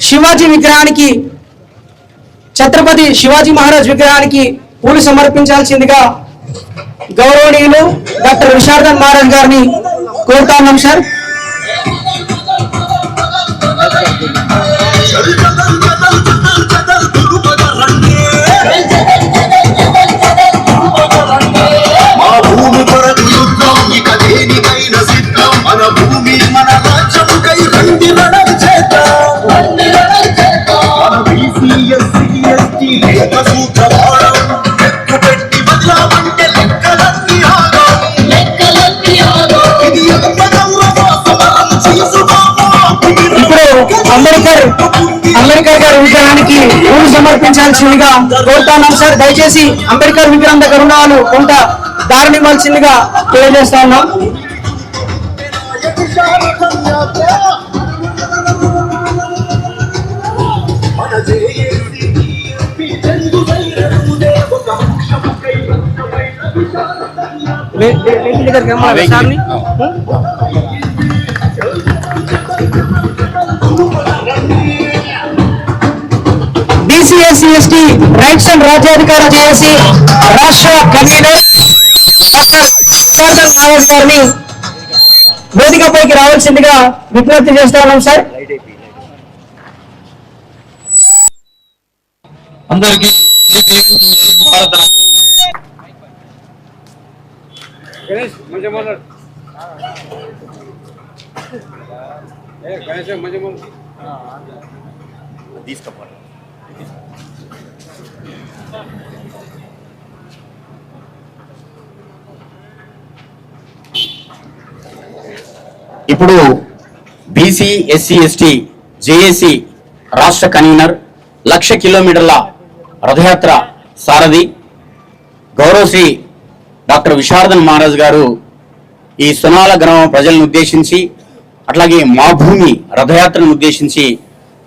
శివాజీ విగ్రహానికి, ఛత్రపతి శివాజీ మహారాజ్ విగ్రహానికి పూలు సమర్పించాల్సిందిగా గౌరవనీయులు డాక్టర్ విశారదన్ మహారాజ్ గారిని కోరుతా ఉన్నాం సార్. అంబేద్కర్ గారి విగ్రహానికి పూలు సమర్పించాల్సిందిగా కోరుతున్నాం సార్. దయచేసి అంబేద్కర్ విగ్రహం దగ్గర ఉన్న వాళ్ళు కొంత దారిని ఇవ్వాల్సిందిగా తెలియజేస్తా ఉన్నాం. BC/SC/ST రైట్స్ అండ్ రాజ్యాధికార జేఏసీ రాష్ట్ర కన్వీనర్ డాక్టర్ విశారదన్ మహారాజ్ గారిని వేదికపైకి రావాల్సిందిగా విజ్ఞప్తి చేస్తా ఉన్నాం సార్. అందరికీ ఇప్పుడు BC/SC/ST జేఏసీ రాష్ట్ర కన్వీనర్ 1,00,000 కిలోమీటర్ల రథయాత్ర సారథి గౌరవశ్రీ డాక్టర్ విశారదన్ మహారాజ్ గారు ఈ సునాల గ్రామ ప్రజలను ఉద్దేశించి అట్లాగే మా భూమి రథయాత్రను ఉద్దేశించి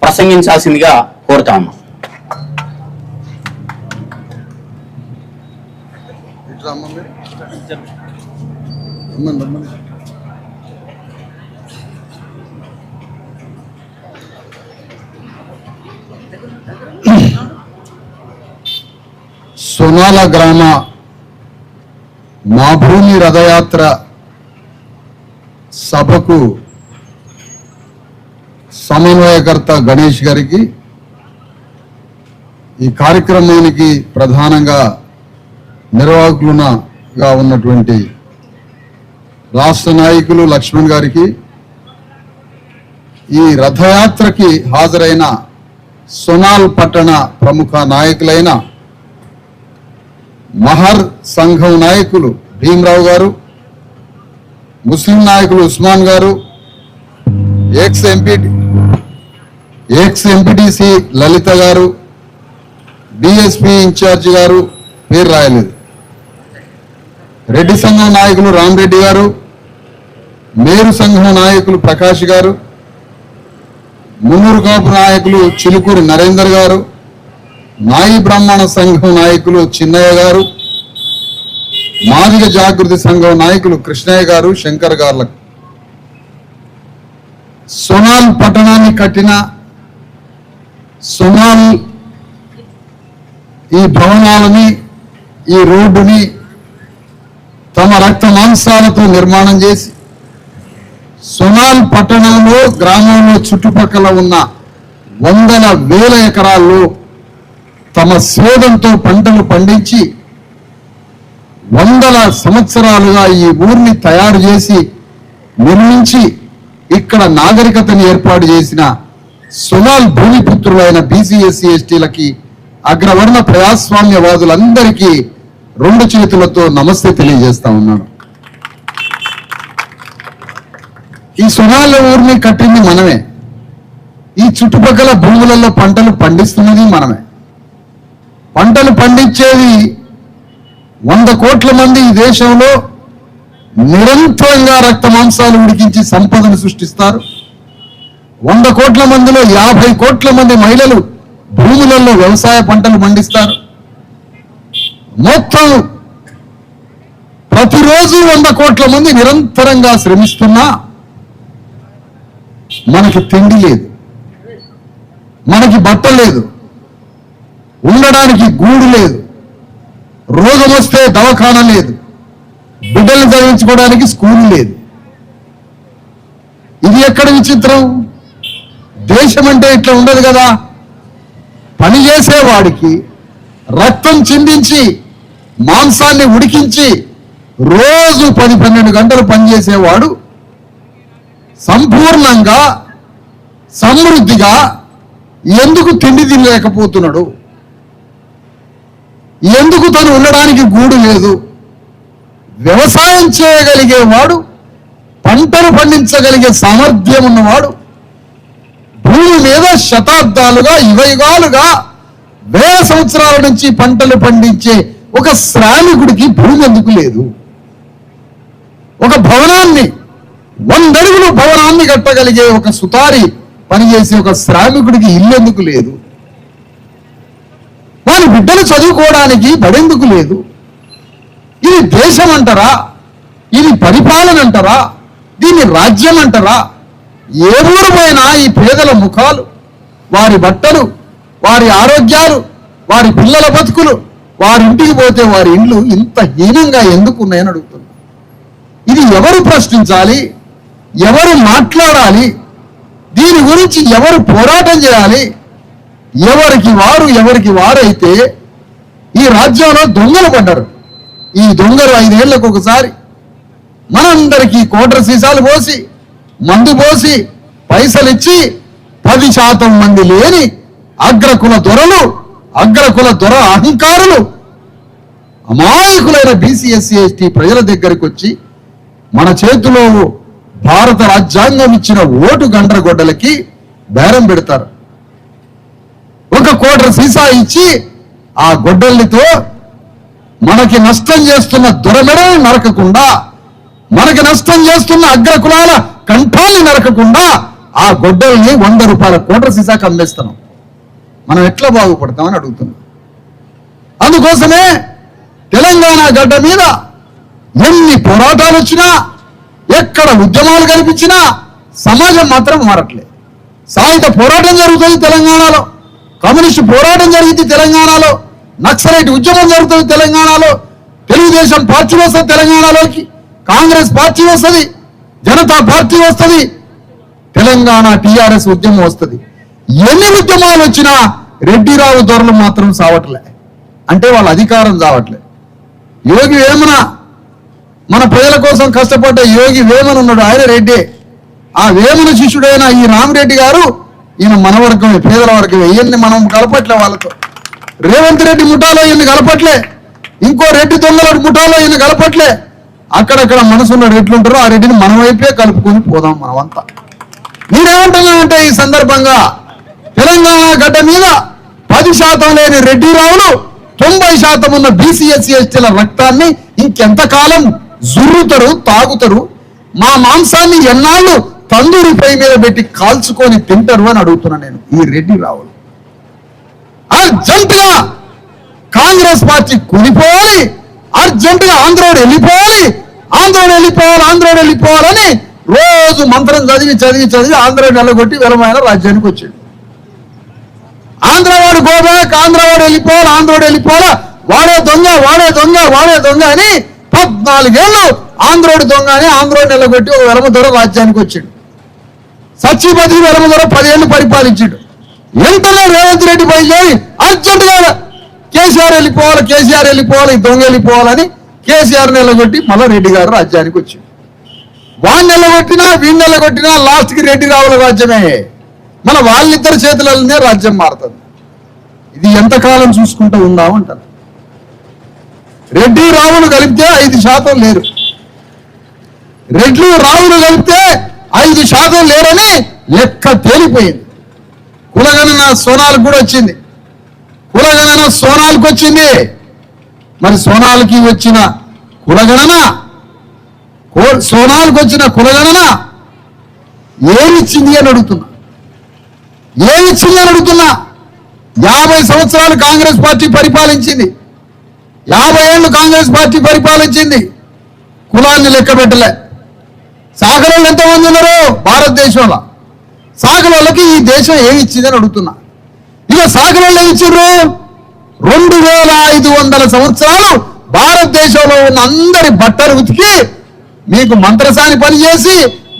ప్రసంగించాల్సిందిగా కోరుతా ఉన్నాం. సునాల గ్రామ మా భూమి రథయాత్ర సభకు సమన్వయకర్త గణేష్ గారికి, ఈ కార్యక్రమానికి ప్రధానంగా నిర్వాహకులుగా ఉన్నటువంటి రాష్ట్ర నాయకులు లక్ష్మణ్ గారికి, ఈ రథయాత్రకి హాజరైన సునాల్ పట్టణ ప్రముఖ నాయకులైన మహర్ సంఘం నాయకులు భీమరావు గారు, ముస్లిం నాయకులు ఉస్మాన్ గారు, ఎక్స్ ఎంపీటీసీ లలిత గారు, డిఎస్పీ ఇన్ఛార్జి గారు పేరు రాయలేదు, రెడ్డి సంఘం నాయకులు రామరెడ్డి గారు, మేరు సంఘం నాయకులు ప్రకాష్ గారు, మున్నూరు కాపు నాయకులు చిలుకూరి నరేందర్ గారు, నాయి బ్రాహ్మణ సంఘం నాయకులు చిన్నయ్య గారు, మాదిగ జాగృతి సంఘం నాయకులు కృష్ణయ్య గారు, శంకర్ గారులకు సునాల్ పట్టణాన్ని కట్టిన సునాల్ ఈ భవనాలని, ఈ రోడ్డుని తమ రక్త మాంసాలతో నిర్మాణం చేసి సునాల్ పట్టణంలో గ్రామంలో చుట్టుపక్కల ఉన్న వందల వేల ఎకరాల్లో తమ స్వేదంతో పంటలు పండించి వందల సంవత్సరాలుగా ఈ ఊరిని తయారు చేసి నిర్మించి ఇక్కడ నాగరికతను ఏర్పాటు చేసిన సునాల్ భూమిపుత్రులైన BC/SC/STలకి అగ్రవర్ణ ప్రజాస్వామ్యవాదులందరికీ 2 చేతులతో నమస్తే తెలియజేస్తా ఉన్నాను. ఈ సునాల్ ఊరిని కట్టింది మనమే, ఈ చుట్టుపక్కల భూములలో పంటలు పండిస్తున్నది మనమే. పంటలు పండించేది 100 కోట్ల మంది ఈ దేశంలో నిరంతరంగా రక్త మాంసాలు ఉడికించి సంపదను సృష్టిస్తారు. 100 కోట్ల మందిలో 50 కోట్ల మంది మహిళలు భూములలో వ్యవసాయ పంటలు పండిస్తారు. మొత్తం ప్రతిరోజు 100 కోట్ల మంది నిరంతరంగా శ్రమిస్తున్నా మనకి తిండి లేదు, మనకి బట్ట లేదు, ఉండడానికి గూడు లేదు, రోగం వస్తే దవాఖానా లేదు, బిడ్డలు చదివించుకోవడానికి స్కూల్ లేదు. ఇది ఎక్కడ విచిత్రం? దేశం అంటే ఇట్లా ఉండదు కదా. పనిచేసేవాడికి రక్తం చిందించి మాంసాన్ని ఉడికించి రోజు 10-12 గంటలు పనిచేసేవాడు సంపూర్ణంగా సమృద్ధిగా ఎందుకు తిండి తినలేకపోతున్నాడు? ఎందుకు తను ఉండడానికి గూడు లేదు? వ్యవసాయం చేయగలిగేవాడు, పంటలు పండించగలిగే సామర్థ్యం ఉన్నవాడు భూమి మీద శతాబ్దాలుగా యుగయుగాలుగా వేల సంవత్సరాల నుంచి పంటలు పండించే ఒక శ్రామికుడికి భూమి ఎందుకు లేదు? ఒక భవనాన్ని 100 అడుగులు భవనాన్ని కట్టగలిగే ఒక సుతారి పనిచేసే ఒక శ్రామికుడికి ఇల్లు ఎందుకు లేదు? వారి బిడ్డలు చదువుకోవడానికి బడెందుకు లేదు? ఇది దేశం అంటారా? ఇది పరిపాలన అంటారా? దీన్ని రాజ్యం అంటారా? ఏ ఊరు పోయినా ఈ పేదల ముఖాలు, వారి బట్టలు, వారి ఆరోగ్యాలు, వారి పిల్లల బతుకులు, వారి ఇంటికి పోతే వారి ఇండ్లు ఇంత హీనంగా ఎందుకు ఉన్నాయని అడుగుతున్నా. ఇది ఎవరు ప్రశ్నించాలి? ఎవరు మాట్లాడాలి? దీని గురించి ఎవరు పోరాటం చేయాలి? ఎవరికి వారైతే ఈ రాజ్యంలో దొంగలు పడ్డారు. ఈ దొంగలు 5 ఏళ్లకు ఒకసారి మనందరికీ కోటర్ సీసాలు పోసి, మందు పోసి, పైసలు ఇచ్చి 10% మంది లేని అగ్రకుల దొరలు, అగ్రకుల దొర అహంకారులు అమాయకులైన బీసీ ఎస్సీ ఎస్టీ ప్రజల దగ్గరికి వచ్చి మన చేతిలో భారత రాజ్యాంగం ఇచ్చిన ఓటు గండ్రగొడ్డలకి బేరం పెడతారు. 1 కోటర్ సీసా ఇచ్చి ఆ గొడ్డలితో మనకి నష్టం చేస్తున్న దొరమెడని నరకకుండా, మనకి నష్టం చేస్తున్న అగ్రకులాల కంఠాన్ని నరకకుండా ఆ గొడ్డల్ని 100 రూపాయల కోటర్ సీసాకి అమ్మేస్తున్నాం. మనం ఎట్లా బాగుపడతామని అడుగుతున్నాం. అందుకోసమే తెలంగాణ గడ్డ మీద ఎన్ని పోరాటాలు వచ్చినా, ఎక్కడ ఉద్యమాలు కల్పించినా సమాజం మాత్రం మారట్లేదు. సాయుధ పోరాటం జరుగుతుంది తెలంగాణలో, కమ్యూనిస్టు పోరాటం జరిగింది తెలంగాణలో, నక్సలైట్ ఉద్యమం జరుగుతుంది తెలంగాణలో, తెలుగుదేశం పార్టీ వస్తుంది తెలంగాణలోకి, కాంగ్రెస్ పార్టీ వస్తుంది, జనతా పార్టీ వస్తుంది, తెలంగాణ టీఆర్ఎస్ ఉద్యమం వస్తుంది. ఎన్ని ఉద్యమాలు వచ్చినా రెడ్డిరావు దొరలు మాత్రం సావట్లే. అంటే వాళ్ళ అధికారం సావట్లే. యోగి వేమన, మన ప్రజల కోసం కష్టపడ్డ యోగి వేమన ఉన్నాడు, ఆయన రెడ్డి. ఆ వేమన శిష్యుడైన ఈ రామిరెడ్డి గారు, ఈయన మన వర్గమే, పేదల వర్గమే. ఈయన్ని మనం కలపట్లే వాళ్ళతో. రేవంత్ రెడ్డి ముఠాలో ఈయన కలపట్లే, ఇంకో రెడ్డి దొంగల ముఠాలో ఈయన కలపట్లే. అక్కడక్కడ మనసున్న రెడ్లు ఉంటారో ఆ రెడ్డిని మన వైపే కలుపుకొని పోదాం మనమంతా. నేనేమంటున్నానంటే ఈ సందర్భంగా తెలంగాణ గడ్డ మీద 10% లేని రెడ్డి రావులు 90% ఉన్న బీసీ ఎస్సీ ఎస్టీల రక్తాన్ని ఇంకెంతకాలం జుర్రుతారు, తాగుతారు? మా మాంసాన్ని ఎన్నాళ్ళు తందూరి పై మీద పెట్టి కాల్చుకొని తింటారు అని అడుగుతున్నా నేను. ఈ రెడ్డి రావులు అర్జెంటుగా కాంగ్రెస్ పార్టీ కొనిపోవాలి, అర్జెంటుగా ఆంధ్రోడు వెళ్ళిపోవాలి, ఆంధ్రోడు వెళ్ళిపోవాలని రోజు మంత్రం చదివి ఆంధ్రోడు నెలగొట్టి వెలమైన రాజ్యానికి వచ్చాడు. ఆంధ్రవాడు గోబ్యాక్, ఆంధ్రవాడు వెళ్ళిపోవాలా, వాడే దొంగ అని 14 ఏళ్ళు ఆంధ్రోడు దొంగ అని ఆంధ్రోడు నెలగొట్టి ఒక వెలమ దొర రాజ్యానికి వచ్చాడు. సచ్చిపతి వెలమ దొర 10 ఏళ్ళు పరిపాలించాడు. వెంటనే రేవంత్ రెడ్డి బయలుదేరి అర్జెంటుగా కేసీఆర్ వెళ్ళిపోవాలి, ఈ దొంగ వెళ్ళిపోవాలని కేసీఆర్ నెలగొట్టి మళ్ళా రెడ్డి గారు రాజ్యానికి వచ్చాడు. వాడిని నెలగొట్టినా వీడిని నెలగొట్టినా లాస్ట్కి రెడ్డి రావుల రాజ్యమే. మన వాళ్ళిద్దరి చేతులనే రాజ్యం మారుతుంది. ఇది ఎంతకాలం చూసుకుంటూ ఉందామంటారు. రెడ్డి రావులు కలిపితే 5% లేరు, రెడ్లు రావులు కలిపితే 5% లేరని లెక్క తేలిపోయింది. కులగణన సోనాలకు కూడా వచ్చింది, కులగణన సోనాలకు వచ్చింది. మరి సోనాలకి వచ్చిన కులగణన, సోనాలకు వచ్చిన కులగణన ఏమిచ్చింది అని అడుగుతున్నా. 50 సంవత్సరాలు కాంగ్రెస్ పార్టీ పరిపాలించింది. 50 ఏళ్ళు కాంగ్రెస్ పార్టీ పరిపాలించింది, కులాన్ని లెక్క పెట్టలే. సాగరోళ్ళు ఎంతమంది ఉన్నారు భారతదేశంలో? సాగరోళ్ళకి ఈ దేశం ఏమి ఇచ్చిందని అడుగుతున్నా. ఇక సాగరోళ్ళు ఏమి ఇచ్చారు? 2500 సంవత్సరాలు భారతదేశంలో ఉన్న అందరి బట్టలు ఉతికి, మీకు మంత్రసాని పని చేసి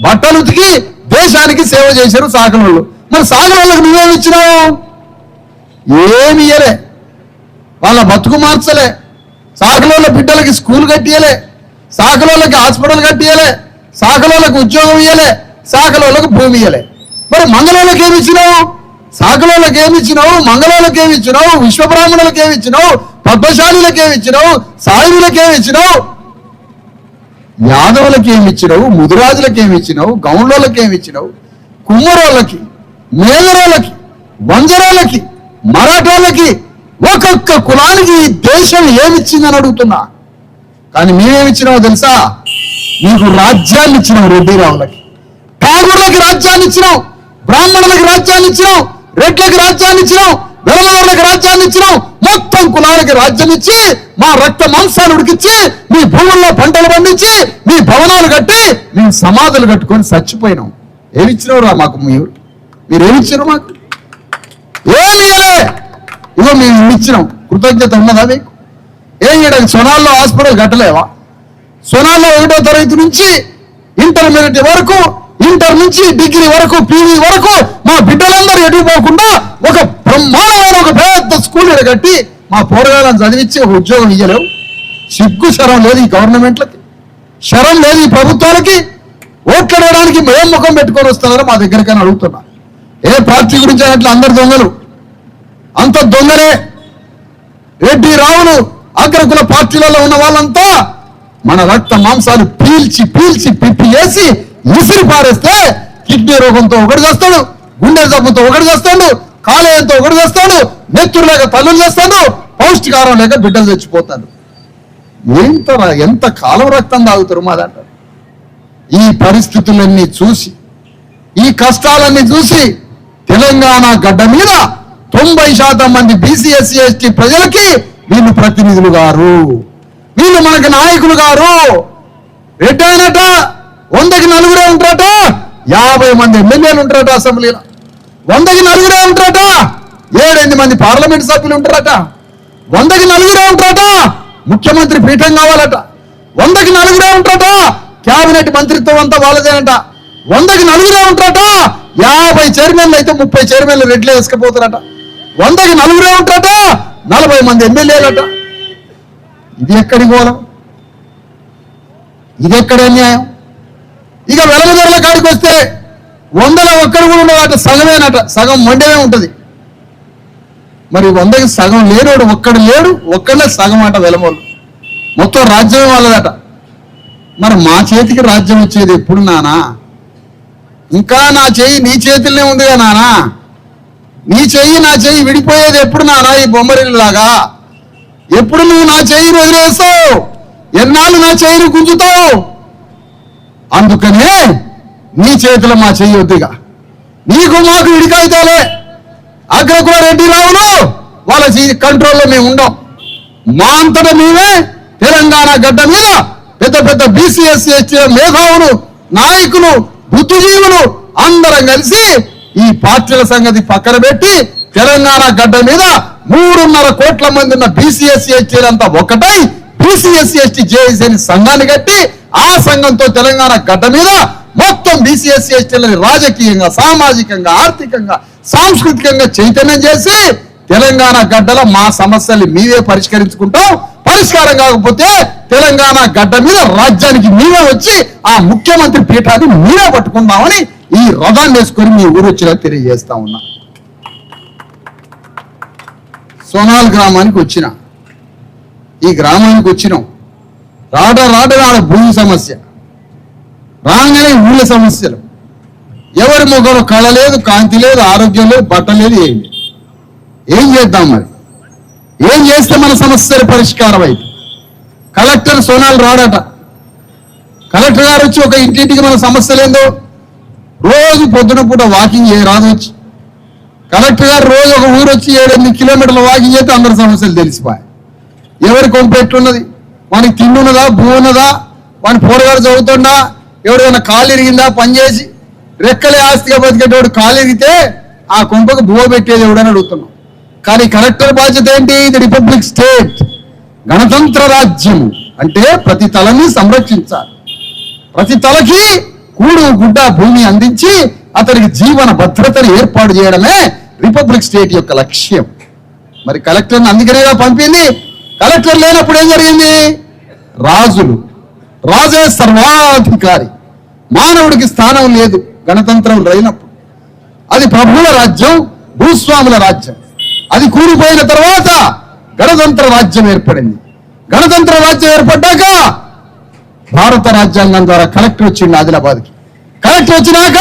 బట్టలు ఉతికి దేశానికి సేవ చేశారు సాగరోళ్ళు. మరి సాగరోళ్ళకి నువ్వేమి ఇచ్చినావు? ఏమి ఇయ్యలే. వాళ్ళ బతుకు మార్చలే. సాగరోళ్ళ బిడ్డలకి స్కూల్ కట్టియలే, సాగరోళ్ళకి హాస్పిటల్ కట్టియలే, సాగరోళ్ళకి ఉద్యోగం ఇయ్యలే, సాగరోళ్ళకి భూమి ఇయ్యలే. మరి మంగళోళ్ళకి ఏమి ఇచ్చినావు? సాగరోళ్ళకి ఏమి ఇచ్చినావు? మంగళోళ్ళకి ఏమి ఇచ్చినావు? విశ్వబ్రాహ్మణులకు ఏమి ఇచ్చినావు? పద్మశాలిలకు ఏమి ఇచ్చినావు? సాయువులకు ఏమి ఇచ్చినావు? యాదవులకి ఏమి ఇచ్చినావు? ముదిరాజులకు ఏమి ఇచ్చినావు? గౌండ్లోళ్ళకి ఏమి ఇచ్చినావు? కుమ్మరోళ్ళకి, మేఘరోళ్ళకి, వంజరోళ్ళకి, మరాఠోళ్ళకి, ఒక్కొక్క కులానికి ఈ దేశం ఏమిచ్చిందని అడుగుతున్నా. కానీ మేమేమిచ్చినావో తెలుసా? నీకు రాజ్యాన్ని ఇచ్చినావు. రెడ్డిరావులకి, ఠాగూర్లకి రాజ్యాన్ని ఇచ్చినావు, బ్రాహ్మణులకి రాజ్యాన్ని ఇచ్చినావు, రెడ్లకి రాజ్యాన్ని ఇచ్చినావు, వెలమలకి రాజ్యాన్ని ఇచ్చినావు. మొత్తం కులాలకి రాజ్యం ఇచ్చి మా రక్త మాంసాలు ఉడికిచ్చి మీ భూముల్లో పంటలు పండించి మీ భవనాలు కట్టి మీ సమాధులు కట్టుకొని చచ్చిపోయినాం. ఏమిచ్చినావు రా మాకు? మీరేమిచ్చారు మాకు? ఏమి ఇగో మేము ఇచ్చినాం. కృతజ్ఞత ఉన్నదా మీకు? ఏం చేయడానికి? సొనాల్లో హాస్పిటల్ కట్టలేవా? సొనాల్లో 1వ తరగతి నుంచి ఇంటర్మీడియట్ వరకు, ఇంటర్ నుంచి డిగ్రీ వరకు, పీజీ వరకు మా బిడ్డలందరూ ఎడిగిపోకుండా ఒక బ్రహ్మాండమైన ఒక పెద్ద స్కూల్ కట్టి మా పోరగాళ్ళని చదివించి ఒక ఉద్యోగం ఇయ్యలేవు. సిగ్గు శరం లేదు ఈ గవర్నమెంట్లకి, శరం లేదు ఈ ప్రభుత్వాలకి. ఓట్లు అడగడానికి మేం ముఖం పెట్టుకొని వస్తున్నారో మా దగ్గరికైనా అడుగుతున్నా. ఏ పార్టీ గురించి అట్లా అందరు దొంగలు, అంత దొంగలే. రెడ్డి రావులు అగ్రకుల పార్టీలలో ఉన్న వాళ్ళంతా మన రక్త మాంసాలు పీల్చి పీల్చి పిప్పి వేసి విసిరి పారేస్తే కిడ్నీ రోగంతో ఒకటి చేస్తాడు, గుండె జబ్బుతో ఒకటి చేస్తాడు, కాలేయంతో ఒకటి చేస్తాడు, నెత్తురు లేక తల్లులు చేస్తాడు, పౌష్టికారం లేక బిడ్డలు చచ్చిపోతాడు. ఎంత కాలం రక్తం తాగుతారు మాదంటారు. ఈ పరిస్థితులన్నీ చూసి, ఈ కష్టాలన్నీ చూసి తెలంగాణ గడ్డ మీద 90% మంది బీసీ ఎస్సీ ఎస్టీ ప్రజలకి వీళ్ళు ప్రతినిధులు గారు, వీళ్ళు మనకు నాయకులు గారు. రెడ్డి అయినట 100కి 4 ఉంటారట, 50 మంది ఎమ్మెల్యేలు ఉంటారట అసెంబ్లీలో, 100కి 4 ఉంటారట, 7-8 మంది పార్లమెంట్ సభ్యులు ఉంటారట, 100కి 4 ఉంటారట, ముఖ్యమంత్రి పీఠం కావాలట, 100కి 4 ఉంటారట, క్యాబినెట్ మంత్రిత్వం అంతా వాళ్ళదేనట, 100కి 4 ఉంటారట, 50 చైర్మన్లు అయితే 30 చైర్మన్లు రెడ్లే వేసుకుపోతారట, 100కి 4 ఉంటారట, 40 మంది ఎమ్మెల్యేలట. ఇది ఎక్కడి గోళం? ఇది ఎక్కడ అన్యాయం? ఇక వెలమదొరల కాడికి వస్తే 100లో ఒక్కడు కూడా ఉండదట, సగమేనట, సగం మండేనే ఉంటుంది. మరి 100కి సగం లేనోడు ఒక్కడు లేడు, ఒక్కడే సగం అట వెలమోళ్ళు. మొత్తం రాజ్యం వాళ్ళదట. మరి మా చేతికి రాజ్యం వచ్చేది ఎప్పుడు నానా? ఇంకా నా చెయ్యి నీ చేతుల్నే ఉందిగా నానా? నీ చెయ్యి నా చెయ్యి విడిపోయేది ఎప్పుడు నానా? ఈ బొమ్మరిల్లాగా ఎప్పుడు నువ్వు నా చెయ్యిని వదిలేస్తావు? ఎన్నాళ్ళు నా చెయ్యిని గుంజుతావు? అందుకనే నీ చేతిలో మా చెయ్యి వద్దుగా. నీకు మాకు విడికైతేలే. అగ్రకుల రెడ్డి రావులు వాళ్ళ కంట్రోల్లో మేము ఉండం. మా అంతటా మేమే తెలంగాణ గడ్డ మీద పెద్ద పెద్ద బీసీ ఎస్సీ ఎస్టీ మేధావులు, నాయకులు, బుద్ధిజీవులు అందరం కలిసి ఈ పార్టీల సంగతి పక్కన పెట్టి తెలంగాణ గడ్డ మీద 3.5 కోట్ల మంది ఉన్న బీసీ ఎస్సీ ఎస్టీలంతా ఒకటై బీసీ ఎస్సీ ఎస్టీ జేఏసీ అని సంఘాన్ని కట్టి ఆ సంఘంతో తెలంగాణ గడ్డ మీద మొత్తం బీసీ ఎస్సీ ఎస్టీలని రాజకీయంగా, సామాజికంగా, ఆర్థికంగా, సాంస్కృతికంగా చైతన్యం చేసి తెలంగాణ గడ్డల మా సమస్యల్ని మీవే పరిష్కరించుకుంటాం, పరిష్కారం కాకపోతే తెలంగాణ గడ్డ మీద రాజ్యానికి మీవే వచ్చి ఆ ముఖ్యమంత్రి పీఠాన్ని మీరే పట్టుకుందామని ఈ రథాన్ని వేసుకొని మీ ఊరు వచ్చినా తెలియజేస్తా ఉన్నా. సోనాల్ గ్రామానికి వచ్చిన, ఈ గ్రామానికి వచ్చినాం. రాడ భూమి సమస్య, రాగానే ఊళ్ళ సమస్యలు. ఎవరి ముఖంలో కళ లేదు, కాంతి లేదు, ఆరోగ్యం లేదు, బట్ట లేదు, ఏం లేదు. ఏం చేద్దాం మరి? ఏం చేస్తే మన సమస్యలు పరిష్కారం అయితే? కలెక్టర్ సోనాల్ రాడట. కలెక్టర్ గారు వచ్చి ఒక ఇంటింటికి మన సమస్యలు ఏందో రోజు పొద్దున పూట వాకింగ్ రాదు వచ్చి. కలెక్టర్ గారు రోజు ఒక ఊరు వచ్చి 7-8 కిలోమీటర్ల వాకింగ్ చేస్తే అందరి సమస్యలు తెలిసిపోయాయి. ఎవరి కొంప ఎట్లున్నది, వానికి తిండి ఉన్నదా, భూ ఉన్నదా, వాని పోరగాడు చదువుతుండా, ఎవడైనా కాలు ఇరిగిందా, పనిచేసి రెక్కలే ఆస్తిగా బతికేటోడు కాలు ఇరిగితే ఆ కొంపకు భూ పెట్టేది ఎవడని అడుగుతున్నాం. కానీ కలెక్టర్ బాధ్యత ఏంటి? ఇది రిపబ్లిక్ స్టేట్, గణతంత్ర రాజ్యం అంటే ప్రతి తలని సంరక్షించాలి, ప్రతి తలకి కూడు గుడ్డ భూమి అందించి అతనికి జీవన భద్రతను ఏర్పాటు చేయడమే రిపబ్లిక్ స్టేట్ యొక్క లక్ష్యం. మరి కలెక్టర్ని అందుకనేగా పంపింది. కలెక్టర్ లేనప్పుడు ఏం జరిగింది? రాజే సర్వాధికారి, మానవుడికి స్థానం లేదు గణతంత్రం లేనప్పుడు. అది ప్రభువుల రాజ్యం, భూస్వాముల రాజ్యం. అది కూలిపోయిన తర్వాత గణతంత్ర రాజ్యం ఏర్పడింది. గణతంత్ర రాజ్యం ఏర్పడ్డాక భారత రాజ్యాంగం ద్వారా కలెక్టర్ వచ్చింది ఆదిలాబాద్కి. కలెక్టర్ వచ్చినాక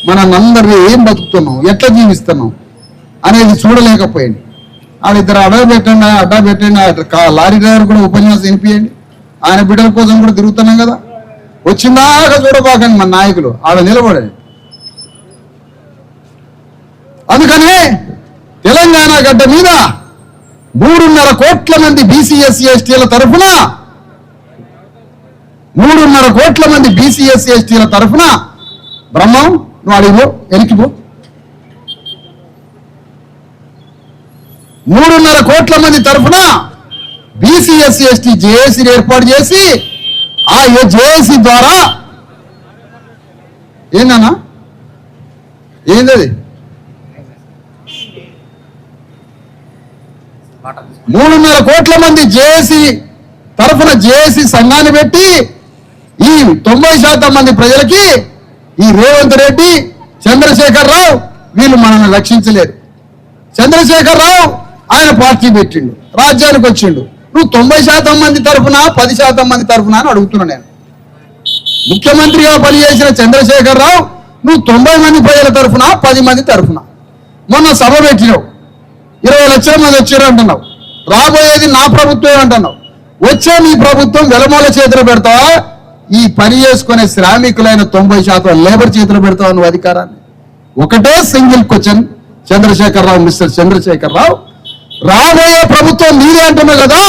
మనందరినీ ఏం బతుకుతున్నాం, ఎట్లా జీవిస్తున్నాం అనేది చూడలేకపోయింది. వాళ్ళిద్దరు అడ్డా పెట్టండి, లారీ డ్రైవర్ కూడా ఉపన్యాసం వినిపియండి, ఆయన బిడ్డల కోసం కూడా తిరుగుతున్నాం కదా. వచ్చిందాక చూడబాకండి మన నాయకులు, ఆడ నిలబడండి. అందుకనే తెలంగాణ గడ్డ మీద 3.5 కోట్ల మంది బీసీ ఎస్సీ ఎస్టీల తరఫున 3.5 కోట్ల మంది బీసీ ఎస్సీ ఎస్టీల తరఫున బ్రహ్మం నువ్వు అడిగిపో, ఎనికిపో, 3.5 కోట్ల మంది తరఫున బీసీ ఎస్సీ ఎస్టీ జేఏసీని ఏర్పాటు చేసి ఆ జేఏసీ ద్వారా ఏందన్నా ఏందది 3.5 కోట్ల మంది జేఏసీ తరఫున జేఏసీ సంఘాన్ని పెట్టి ఈ 90% మంది ప్రజలకి ఈ రేవంత్ రెడ్డి, చంద్రశేఖర్ రావు వీళ్ళు మనల్ని రక్షించలేరు. చంద్రశేఖర్ రావు ఆయన పార్టీ పెట్టిండు, రాజ్యానికి వచ్చిండు. నువ్వు 90% మంది తరఫున 10% మంది తరఫున అని అడుగుతున్నా. నేను ముఖ్యమంత్రిగా పనిచేసిన చంద్రశేఖర్ రావు నువ్వు 90 మంది ప్రజల తరఫున 10 మంది తరఫున మొన్న సభ పెట్టినావు, 20 లక్షల మంది వచ్చారు అంటున్నావు. రాబోయేది నా ప్రభుత్వం అంటున్నావు. వచ్చే నీ ప్రభుత్వం వెలమూల చేతులు పెడతావా, ఈ పని చేసుకునే శ్రామికులైన 90% లేబర్ చేతులు పెడతావా నువ్వు అధికారాన్ని? ఒకటే సింగిల్ క్వశ్చన్ చంద్రశేఖర్ రావు, మిస్టర్ చంద్రశేఖర్ రావు, రాబోయే ప్రభుత్వం నీదే అంటున్నావు కదా,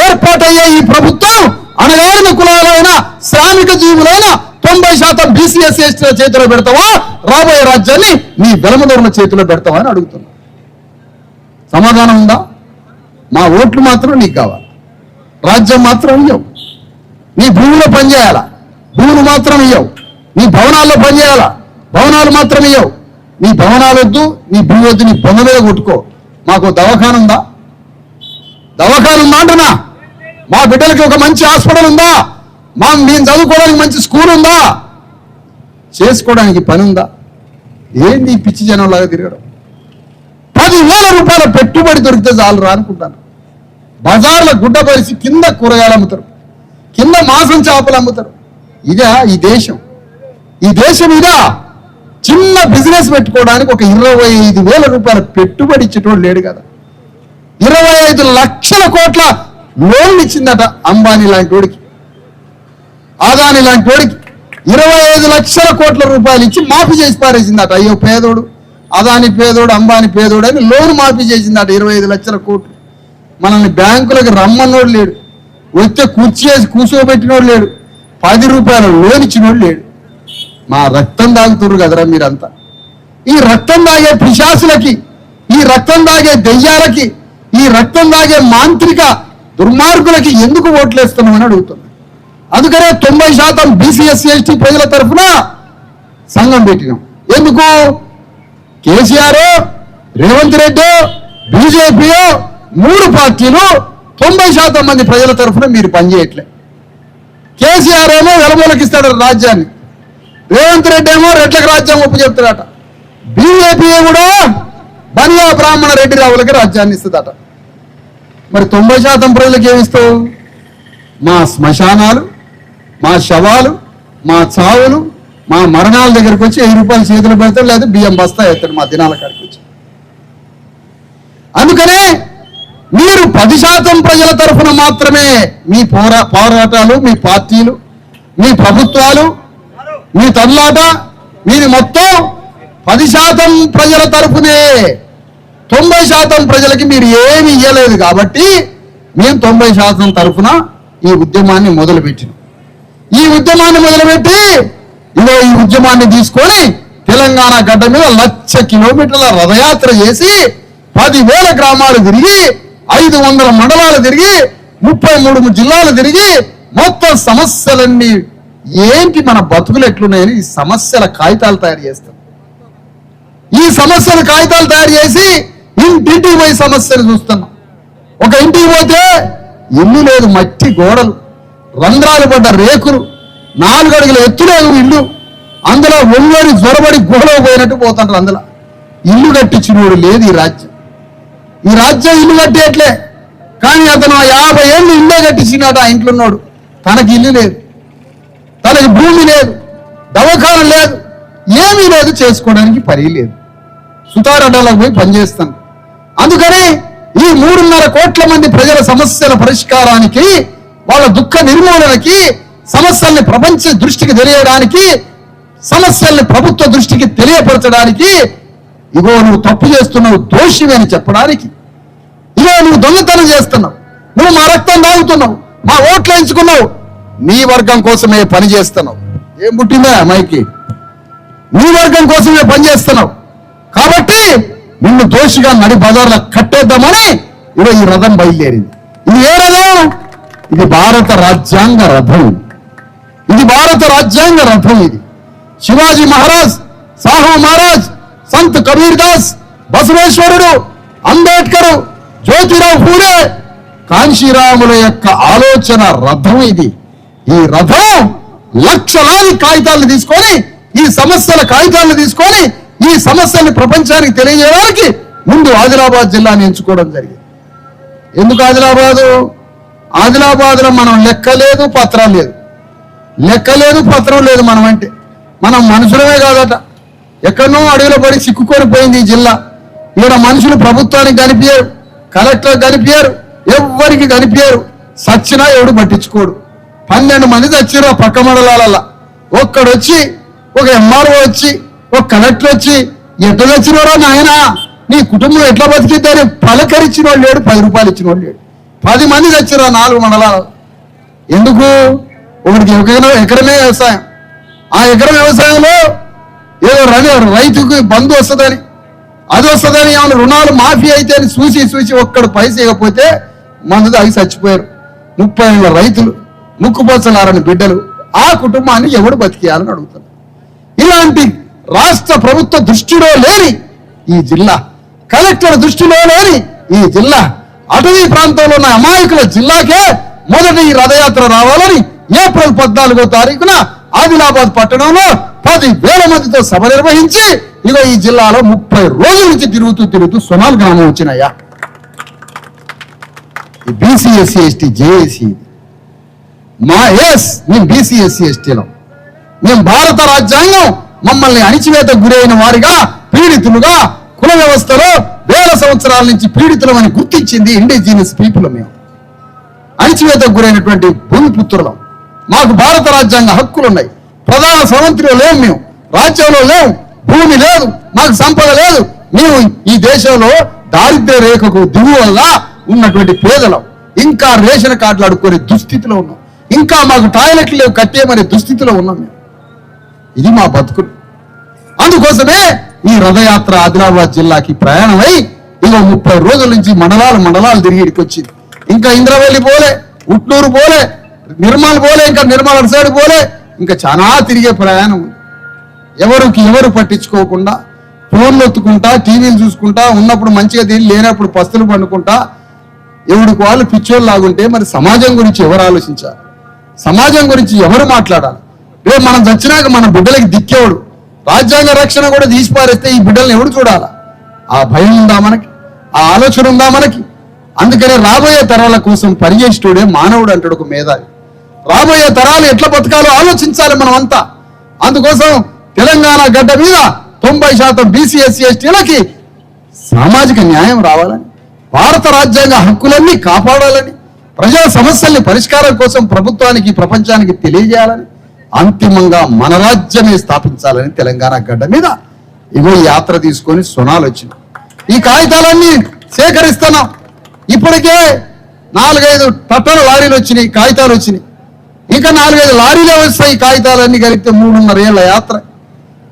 ఏర్పాటయ్యే ఈ ప్రభుత్వం అణగారిన కులాలైన శ్రామిక జీవులైన 90% బీసీ ఎస్సీ ఎస్టీల చేతిలో పెడతావా, రాబోయే రాజ్యాన్ని నీ వెలమదొరల చేతిలో పెడతావా అని అడుగుతున్నా. సమాధానం ఉందా? మా ఓట్లు మాత్రం నీకు కావాలి, రాజ్యం మాత్రం ఇవ్వవు. నీ భూమిలో పనిచేయాలా, భూములు మాత్రం ఇవ్వవు. నీ భవనాల్లో పనిచేయాలా, భవనాలు మాత్రం ఇవ్వవు. నీ భవనాలు వద్దు, నీ భూమి వద్దు, నీ బొమ్మ మీద కొట్టుకో. మాకు దవాఖాన ఉందా? దవాఖాన ఉందా అంటున్నా. మా బిడ్డలకి ఒక మంచి హాస్పిటల్ ఉందా? మేము చదువుకోవడానికి మంచి స్కూల్ ఉందా? చేసుకోవడానికి పని ఉందా? ఏంది పిచ్చి జనంలాగా తిరగడం? 10,000 రూపాయల పెట్టుబడి దొరికితే చాలు రా అనుకుంటాను. బజార్ల గుడ్డ పరిచి కింద కూరగాయలు అమ్ముతారు, కింద మాంసం చేపలు అమ్ముతారు. ఇదా ఈ దేశం? ఈ దేశం ఇదా? చిన్న బిజినెస్ పెట్టుకోవడానికి ఒక 25,000 రూపాయల పెట్టుబడి ఇచ్చేటోడు లేడు కదా. 25 లక్షల కోట్ల లోన్లు ఇచ్చిందట అంబానీ లాంటి వాడికి, ఆదాని లాంటి వాడికి 25 లక్షల కోట్ల రూపాయలు ఇచ్చి మాఫీ చేసి పారేసిందట. అయ్యో పేదోడు, అదాని పేదోడు, అంబానీ పేదోడు అని లోన్ మాఫీ చేసిందట 25 లక్షల కోట్లు. మనల్ని బ్యాంకులకు రమ్మన్నోడు లేడు, వచ్చే కుర్చీ వేసి కూర్చోబెట్టినోడు లేడు, 10 రూపాయల లోన్ ఇచ్చినోడు లేడు. మా రక్తం తాగుతున్నారు కదరా మీరంతా. ఈ రక్తం తాగే పిశాసులకి, ఈ రక్తం తాగే దెయ్యాలకి, ఈ రక్తం తాగే మాంత్రిక దుర్మార్గులకి ఎందుకు ఓట్లేస్తున్నామని అడుగుతున్నా. అందుకనే 90% బీసీ ఎస్సీ ఎస్టీ ప్రజల తరఫున సంఘం పెట్టినాం. ఎందుకు? కేసీఆర్, రేవంత్ రెడ్డి, బీజేపీ 3 పార్టీలు 90% మంది ప్రజల తరఫున మీరు పనిచేయట్లే. కేసీఆర్ ఏమో వెలమూలకి ఇస్తాడు రాజ్యాన్ని, రేవంత్ రెడ్డి ఏమో రెడ్లకు రాజ్యం ఒప్పు చెప్తాడట, బీజేపీ కూడా బనియా బ్రాహ్మణ రెడ్డి రావులకి రాజ్యాన్ని ఇస్తుందట. మరి 90% ప్రజలకు ఏమిస్తావు? మా శ్మశానాలు, మా శవాలు, మా చావులు, మా మరణాల దగ్గరికి వచ్చి 1000 రూపాయలు చేతులు పెడతాడు, లేదా బియ్యం బస్తా ఎత్తాడు మా దినాల కాడికి వచ్చి. అందుకనే మీరు 10% ప్రజల తరఫున మాత్రమే మీ పోరాటాలు, మీ పార్టీలు, మీ ప్రభుత్వాలు, మీ తల్లాట, మీది మొత్తం 10% ప్రజల తరఫునే. 90% ప్రజలకి మీరు ఏమి ఇవ్వలేదు కాబట్టి మేము 90% తరఫున ఈ ఉద్యమాన్ని మొదలుపెట్టినాం. ఈ ఉద్యమాన్ని మొదలుపెట్టి ఇదో ఈ ఉద్యమాన్ని తీసుకొని తెలంగాణ గడ్డ మీద 1,00,000 కిలోమీటర్ల రథయాత్ర చేసి 10,000 గ్రామాలు తిరిగి 500 మండలాలు తిరిగి 33 జిల్లాలు తిరిగి మొత్తం సమస్యలన్నీ ఏంటి మన బతుకులు ఎట్లున్నాయని ఈ సమస్యల కాగితాలు తయారు చేస్తాం. ఈ సమస్యల కాగితాలు తయారు చేసి ఇంటింటికి పోయి సమస్యలు చూస్తున్నాం. ఒక ఇంటికి పోతే ఇల్లు లేదు, మట్టి గోడలు, రంధ్రాలు పడ్డ రేకులు, 4 అడుగుల ఎత్తు లేదు ఇల్లు, అందులో ఒళ్ళని జ్వరబడి గుహలో పోయినట్టు పోతారు. అందులో ఇల్లు కట్టించినోడు లేదు ఈ రాజ్యం. ఈ రాజ్యం ఇల్లు కట్టేట్లే, కానీ అతను 50 ఏళ్ళు ఇల్లే కట్టించినాడు. ఆ ఇంట్లో ఉన్నాడు, తనకి ఇల్లు లేదు, తనకి భూమి లేదు, దవాఖాన లేదు, ఏమీ లేదు, చేసుకోవడానికి పని లేదు, సుతారడ్డాలకు పోయి పనిచేస్తాను. అందుకని ఈ 3.5 కోట్ల మంది ప్రజల సమస్యల పరిష్కారానికి, వాళ్ళ దుఃఖ నిర్మూలనకి, సమస్యల్ని ప్రపంచ దృష్టికి తెలియడానికి, సమస్యల్ని ప్రభుత్వ దృష్టికి తెలియపరచడానికి, ఇగో నువ్వు తప్పు చేస్తున్నావు, దోషివి అని చెప్పడానికి, ఇగో నువ్వు దొంగతనం చేస్తున్నావు, నువ్వు మా రక్తం తాగుతున్నావు, మా ఓట్లు ఎంచుకున్నావు, నీ వర్గం కోసమే పని చేస్తున్నావు. ఏం పుట్టిందా మైకి? నీ వర్గం కోసమే పనిచేస్తున్నావు కాబట్టి నిన్ను దోషిగా నడి బజార్లో కట్టేద్దామని ఇదో ఈ రథం బయలుదేరింది. ఇది ఏ రథం? ఇది భారత రాజ్యాంగ రథం. ఇది భారత రాజ్యాంగ రథం. ఇది శివాజీ మహారాజ్, సాహు మహారాజ్, సంత్ కబీర్ దాస్, బసవేశ్వరుడు, అంబేద్కర్, జ్యోతిరావు పూలే, కాంశీరాముల యొక్క ఆలోచన రథం ఇది. ఈ రథం లక్షలాది కాగితాలను తీసుకొని, ఈ సమస్యల కాగితాలను తీసుకొని, ఈ సమస్యల్ని ప్రపంచానికి తెలియజేయడానికి ముందు ఆదిలాబాద్ జిల్లాని ఎంచుకోవడం జరిగింది. ఎందుకు ఆదిలాబాదు? ఆదిలాబాద్లో మనం లెక్క లేదు, పత్రం లేదు, లెక్క లేదు, పత్రం లేదు. మనం అంటే మనం మనుషులమే కాదట, ఎక్కడనో అడవిలో పడి చిక్కుకొని పోయింది ఈ జిల్లా. ఇక్కడ మనుషులు ప్రభుత్వానికి కనిపించారు, కలెక్టర్ కనిపించారు, ఎవ్వరికి కనిపించారు. సచ్చినా ఎవడు పట్టించుకోడు. 12 మంది చచ్చిరా పక్క మండలాలల్లా. ఒక్కడొచ్చి, ఒక ఎంఆర్ఓ వచ్చి, ఒక కలెక్టర్ వచ్చి, ఎట్లా తెచ్చినోరా నాయన, నీ కుటుంబం ఎట్లా బతికిద్దని పలకరించిన వాళ్ళు లేడు, 10 రూపాయలు ఇచ్చిన వాళ్ళు లేడు. 10 మంది తెచ్చిరా 4 మండలాలు. ఎందుకు? ఒకటికి ఎకరమే వ్యవసాయం. ఆ ఎకరం వ్యవసాయంలో ఏదో రైతుకు బంధు వస్తుందని, అది వస్తుందని, ఏమైనా రుణాలు మాఫీ అయితే అని చూసి ఒక్కడు పైస ఇవ్వకపోతే మందు తాగి చచ్చిపోయారు 30 ఏళ్ళ రైతులు, ముక్కుపోచలారని బిడ్డలు. ఆ కుటుంబాన్ని ఎవడు బతికేయాలని అడుగుతారు. ఇలాంటి రాష్ట్ర ప్రభుత్వ దృష్టిలో లేని ఈ జిల్లా, కలెక్టర్ దృష్టిలో లేని ఈ జిల్లా, అటవీ ప్రాంతంలో ఉన్న అమాయకుల జిల్లాకే మొదటి ఈ రథయాత్ర రావాలని ఏప్రిల్ 14వ తారీఖున ఆదిలాబాద్ పట్టణంలో 10,000 మందితో సభ నిర్వహించి ఇగో ఈ జిల్లాలో 30 రోజుల నుంచి తిరుగుతూ సొనాల్ గ్రామం వచ్చినాయా. ఈ బీసీ ఎస్సీ ఎస్టీ జేఏసీ మేము బీసీ ఎస్సీ ఎస్టీలో మేము భారత రాజ్యాంగం మమ్మల్ని అణిచివేతకు గురైన వారిగా, పీడితులుగా, కుల వ్యవస్థలో 1000 సంవత్సరాల నుంచి పీడితులమని గుర్తించింది ఇండిజినియస్ పీపుల్. మేము అణిచివేతకు గురైనటువంటి భూమిపుత్రులం. మాకు భారత రాజ్యాంగ హక్కులు ఉన్నాయి. ప్రధాన స్రవంతిలో లేవు, మేము రాజ్యంలో లేవు, భూమి లేదు, మాకు సంపద లేదు. మేము ఈ దేశంలో దారిద్ర్య రేఖకు దిగు వల్ల ఉన్నటువంటి పేదలం. ఇంకా రేషన్ కార్డులు అడుక్కునే దుస్థితిలో ఉన్నాం. ఇంకా మాకు టాయిలెట్లు లేవు, కట్టేయమనే దుస్థితిలో ఉన్నాం మేము. ఇది మా బతుకులు. అందుకోసమే ఈ రథయాత్ర ఆదిలాబాద్ జిల్లాకి ప్రయాణమై ఇగో 30 రోజుల నుంచి మండలాలు తిరిగి ఇక్కడికి వచ్చింది. ఇంకా ఇంద్రవెల్లి పోలే, ఉట్నూరు పోలే, నిర్మల్ పోలే, ఇంకా నిర్మల్ సైడ్ పోలే, ఇంకా చాలా తిరిగే ప్రయాణం. ఎవరు పట్టించుకోకుండా, ఫోన్లు ఒత్తుకుంటా, టీవీలు చూసుకుంటా, ఉన్నప్పుడు మంచిగా తిరిగి, లేనప్పుడు పస్తులు పండుకుంటా, ఎవరికి వాళ్ళు పిచ్చోళ్ళు లాగుంటే మరి సమాజం గురించి ఎవరు ఆలోచించాలి? సమాజం గురించి ఎవరు మాట్లాడాలి? రేపు మనం చచ్చినాక మన బిడ్డలకి దిక్కేవాడు. రాజ్యాంగ రక్షణ కూడా తీసిపారేస్తే ఈ బిడ్డల్ని ఎవడు చూడాలా? ఆ భయం ఉందా మనకి? ఆ ఆలోచన ఉందా మనకి? అందుకనే రాబోయే తరాల కోసం పనిచేసేటోడే మానవుడు అంటాడు ఒక మేధావి. రాబోయే తరాలు ఎట్లా బతకాలో ఆలోచించాలి మనం అంతా. అందుకోసం తెలంగాణ గడ్డ మీద 90% బీసీ ఎస్సీ ఎస్టీలకి సామాజిక న్యాయం రావాలని, భారత రాజ్యాంగ హక్కులన్నీ కాపాడాలని, ప్రజా సమస్యల్ని పరిష్కారం కోసం ప్రభుత్వానికి, ప్రపంచానికి తెలియజేయాలని, అంతిమంగా మన రాజ్యమే స్థాపించాలని తెలంగాణ గడ్డ మీద ఇగో యాత్ర తీసుకొని సొనాలు వచ్చింది. ఈ కాగితాలన్నీ సేకరిస్తున్నాం. ఇప్పటికే 4-5 టట్టల లారీలు వచ్చినాయి, కాగితాలు వచ్చినాయి. ఇంకా 4-5 లారీలే వస్తాయి. ఈ కాగితాలన్నీ కలిపితే 3.5 ఏళ్ల యాత్ర.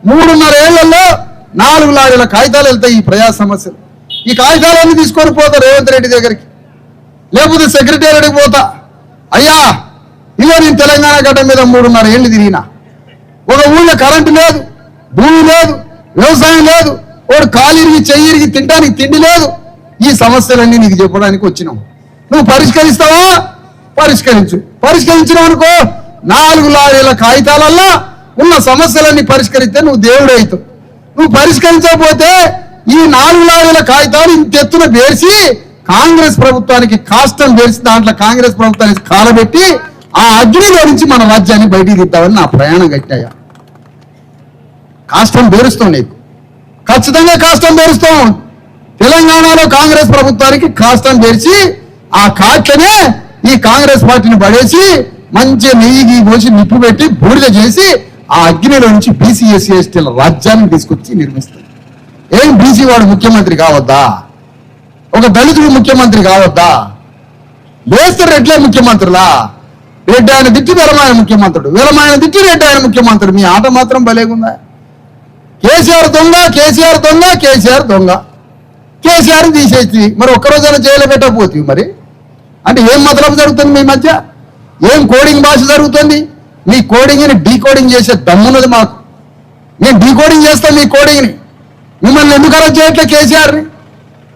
3.5 ఏళ్లలో 4 లారీల కాగితాలు వెళ్తాయి ఈ ప్రజా సమస్యలు. ఈ కాగితాలన్నీ తీసుకొని పోతా రేవంత్ రెడ్డి దగ్గరికి, లేకపోతే సెక్రటేరియట్కి పోతా. అయ్యా ఇదో నేను తెలంగాణ గడ్డ మీద 3.5 ఏళ్ళు తిరిగినా, ఒక ఊళ్ళో కరెంటు లేదు, భూమి లేదు, వ్యవసాయం లేదు, వాడు కాలిరిగి చెయ్యిరిగి తినడానికి తిండి లేదు. ఈ సమస్యలన్నీ నీకు చెప్పడానికి వచ్చినావు. నువ్వు పరిష్కరిస్తావా? పరిష్కరించు. పరిష్కరించినావు అనుకో, 4 లారీల కాగితాలల్లో ఉన్న సమస్యలన్నీ పరిష్కరిస్తే నువ్వు దేవుడు అవుతావు. నువ్వు పరిష్కరించకపోతే ఈ 4 లారీల కాగితాలు ఇంతెత్తున పేర్చి కాంగ్రెస్ ప్రభుత్వానికి కాష్టం పేర్చి దాంట్లో కాంగ్రెస్ ప్రభుత్వానికి కాలబెట్టి ఆ అగ్నిలో నుంచి మన రాజ్యాన్ని బయటికి తిద్దామని నా ప్రయాణం కట్టాయా. కాష్టం పేరుస్తాం, నీకు ఖచ్చితంగా కాష్టం పేరుస్తాం. తెలంగాణలో కాంగ్రెస్ ప్రభుత్వానికి కాష్టం పేర్చి ఆ కాట్లనే ఈ కాంగ్రెస్ పార్టీని పడేసి మంచి నెయ్యి పోసి నిప్పు పెట్టి బూడిద చేసి ఆ అగ్నిలో నుంచి బీసీ ఎస్సీ ఎస్టీల రాజ్యాన్ని తీసుకొచ్చి నిర్మిస్తుంది. ఏం బీసీ వాడు ముఖ్యమంత్రి కావద్దా? ఒక దళితుడు ముఖ్యమంత్రి కావద్దా? వేస్తారు రెడ్లే ముఖ్యమంత్రులా? రెడ్డి ఆయన తిట్టి వెలమాయన ముఖ్యమంత్రుడు, వెలమాయన తిట్టి రెడ్డి ఆయన ముఖ్యమంత్రుడు. మీ ఆట మాత్రం భలేగుందా? కేసీఆర్ దొంగ, కేసీఆర్ దొంగ, కేసీఆర్ దొంగ. కేసీఆర్ తీసేసి మరి ఒక్కరోజైనా జైలు పెట్టకపోతే మరి అంటే ఏం మతలబు జరుగుతుంది మీ మధ్య? ఏం కోడింగ్ భాష జరుగుతుంది? మీ కోడింగ్ని డీకోడింగ్ చేసే దమ్మున్నది మాకు. నేను డీకోడింగ్ చేస్తాను మీ కోడింగ్ని. మిమ్మల్ని ఎందుకు అరెస్ట్ చేయట్లే కేసీఆర్ని?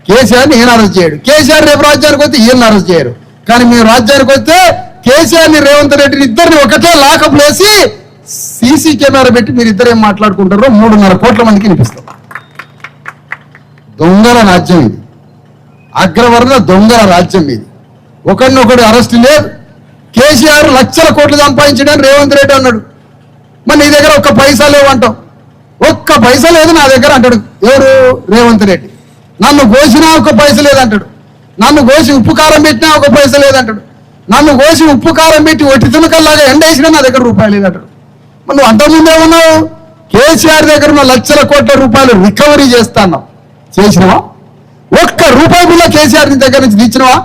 కేసీఆర్ని ఈయన అరెస్ట్ చేయడు. కేసీఆర్ రేపు రాజ్యానికి వస్తే ఈయన అరెస్ట్ చేయరు. కానీ మేము రాజ్యానికి వస్తే కేసీఆర్ని రేవంత్ రెడ్డిని ఇద్దరిని ఒకటే లాకప్ వేసి సీసీ కెమెరా పెట్టి మీరు ఇద్దరు ఏం మాట్లాడుకుంటారో 3.5 కోట్ల మందికి వినిపిస్తాం. దొంగల రాజ్యం ఇది, అగ్రవర్ణ దొంగల రాజ్యం ఇది. ఒకరినొకడు అరెస్ట్ లేదు. కేసీఆర్ లక్షల కోట్లు సంపాదించడానికి రేవంత్ రెడ్డి అన్నాడు. మరి నీ దగ్గర ఒక్క పైసా లేవంటావు. ఒక్క పైసా లేదు నా దగ్గర అంటాడు. ఎవరు? రేవంత్ రెడ్డి. నన్ను కోసినా ఒక్క పైసా లేదంటాడు. నన్ను కోసి ఉప్పు కారం పెట్టినా ఒక పైసా లేదంటాడు. నన్ను కోసి ఉప్పు కారం పెట్టి ఒట్టి తునకల్లాగా ఎండేసినా నా దగ్గర రూపాయలు లేదంటాడు. మరి నువ్వు అంతకుముందే ఉన్నావు. కేసీఆర్ దగ్గర ఉన్న లక్షల కోట్ల రూపాయలు రికవరీ చేస్తాన్నావు. చేసినవా? ఒక్క రూపాయి బిల్ల కేసీఆర్ దగ్గర నుంచి తీసినవా?